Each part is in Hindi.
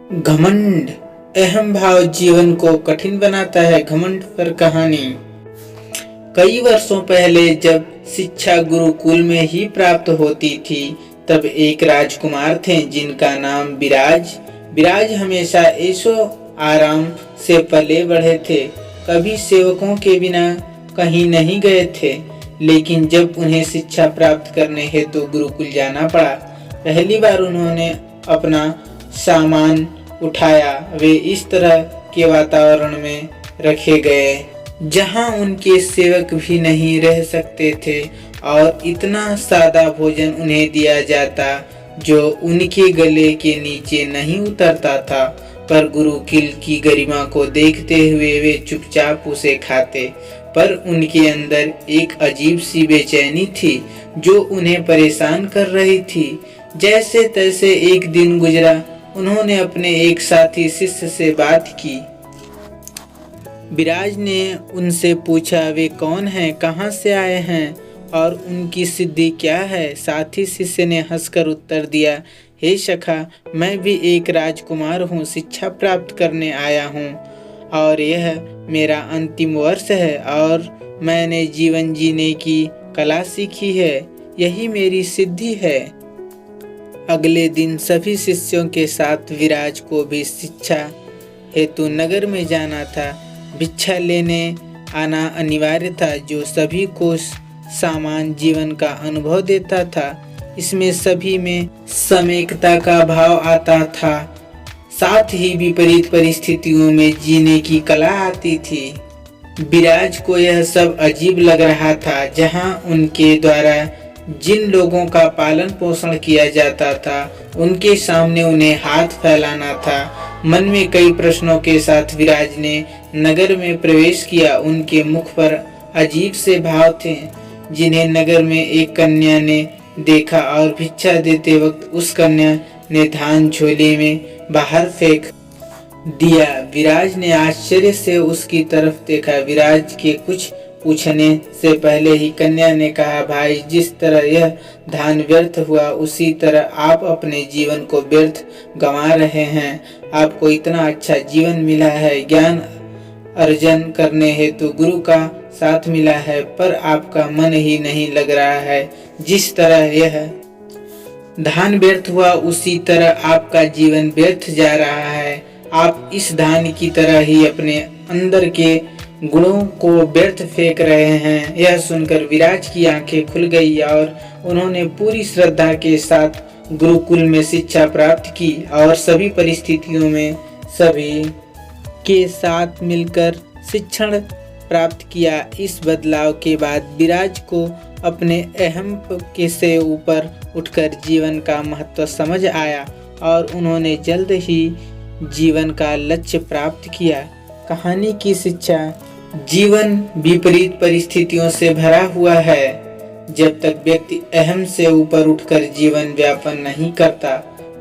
घमंड अहम भाव जीवन को कठिन बनाता है। घमंड पर कहानी। कई वर्षों पहले जब शिक्षा गुरुकुल में ही प्राप्त होती थी, तब एक राजकुमार थे जिनका नाम विराज हमेशा ऐशो आराम से पले बढ़े थे, कभी सेवकों के बिना कहीं नहीं गए थे। लेकिन जब उन्हें शिक्षा प्राप्त करने हेतु गुरुकुल जाना पड़ा, पहली बार उन्होंने अपना सामान उठाया। वे इस तरह के वातावरण में रखे गए जहां उनके सेवक भी नहीं रह सकते थे और इतना सादा भोजन उन्हें दिया जाता जो उनके गले के नीचे नहीं उतरता था। पर गुरुकुल की गरिमा को देखते हुए वे चुपचाप उसे खाते। पर उनके अंदर एक अजीब सी बेचैनी थी जो उन्हें परेशान कर रही थी। जैसे तैसे एक दिन गुजरा। उन्होंने अपने एक साथी शिष्य से बात की। विराज ने उनसे पूछा, वे कौन हैं, कहाँ से आए हैं और उनकी सिद्धि क्या है। साथी शिष्य ने हंसकर उत्तर दिया, हे सखा, मैं भी एक राजकुमार हूँ, शिक्षा प्राप्त करने आया हूँ और यह मेरा अंतिम वर्ष है और मैंने जीवन जीने की कला सीखी है, यही मेरी सिद्धि है। अगले दिन सभी शिष्यों के साथ विराज को भी शिक्षा हेतु नगर में जाना था। भिक्षा लेने आना अनिवार्य था, जो सभी को समान जीवन का अनुभव देता था। इसमें सभी में समेकता का भाव आता था, साथ ही विपरीत परिस्थितियों में जीने की कला आती थी। विराज को यह सब अजीब लग रहा था। जहां उनके द्वारा जिन लोगों का पालन पोषण किया जाता था, उनके सामने उन्हें हाथ फैलाना था। मन में कई प्रश्नों के साथ विराज ने नगर में प्रवेश किया। उनके मुख पर अजीब से भाव थे, जिन्हें नगर में एक कन्या ने देखा और भिक्षा देते वक्त उस कन्या ने धान झोले में बाहर फेंक दिया। विराज ने आश्चर्य से उसकी तरफ देखा। विराज के कुछ पूछने से पहले ही कन्या ने कहा, भाई, जिस तरह यह धान व्यर्थ हुआ, उसी तरह आप अपने जीवन को व्यर्थ गंवा रहे हैं। आपको इतना अच्छा जीवन मिला है, ज्ञान अर्जन करने हेतु गुरु का साथ मिला है, पर आपका मन ही नहीं लग रहा है। जिस तरह यह धान व्यर्थ हुआ, उसी तरह आपका जीवन व्यर्थ जा रहा है। आप इस धान की तरह ही अपने अंदर के गुणों को व्यर्थ फेंक रहे हैं। यह सुनकर विराज की आंखें खुल गई और उन्होंने पूरी श्रद्धा के साथ गुरुकुल में शिक्षा प्राप्त की और सभी परिस्थितियों में सभी के साथ मिलकर शिक्षण प्राप्त किया। इस बदलाव के बाद विराज को अपने अहम के से ऊपर उठकर जीवन का महत्व समझ आया और उन्होंने जल्द ही जीवन का लक्ष्य प्राप्त किया। कहानी की शिक्षा। जीवन विपरीत परिस्थितियों से भरा हुआ है। जब तक व्यक्ति अहम से ऊपर उठकर जीवन व्यापन नहीं करता,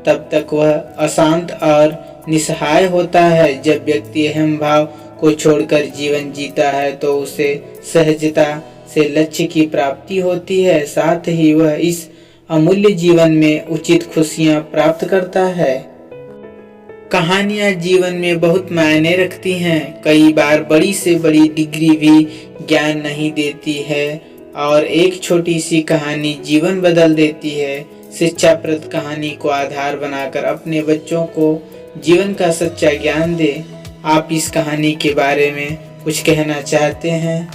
तब तक वह अशांत और निस्सहाय होता है। जब व्यक्ति अहम भाव को छोड़कर जीवन जीता है, तो उसे सहजता से लक्ष्य की प्राप्ति होती है। साथ ही वह इस अमूल्य जीवन में उचित खुशियां प्राप्त करता है। कहानियाँ जीवन में बहुत मायने रखती हैं। कई बार बड़ी से बड़ी डिग्री भी ज्ञान नहीं देती है और एक छोटी सी कहानी जीवन बदल देती है। शिक्षाप्रद कहानी को आधार बनाकर अपने बच्चों को जीवन का सच्चा ज्ञान दें। आप इस कहानी के बारे में कुछ कहना चाहते हैं?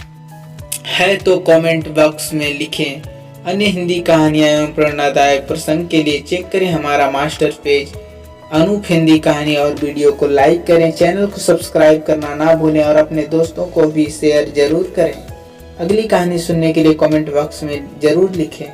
है तो कमेंट बॉक्स में लिखें। अन्य हिंदी कहानियाँ एवं प्रेरणादायक प्रसंग के लिए चेक करें हमारा मास्टर पेज अनूप हिंदी कहानी और वीडियो को लाइक करें। चैनल को सब्सक्राइब करना ना भूलें और अपने दोस्तों को भी शेयर जरूर करें। अगली कहानी सुनने के लिए कमेंट बॉक्स में जरूर लिखें।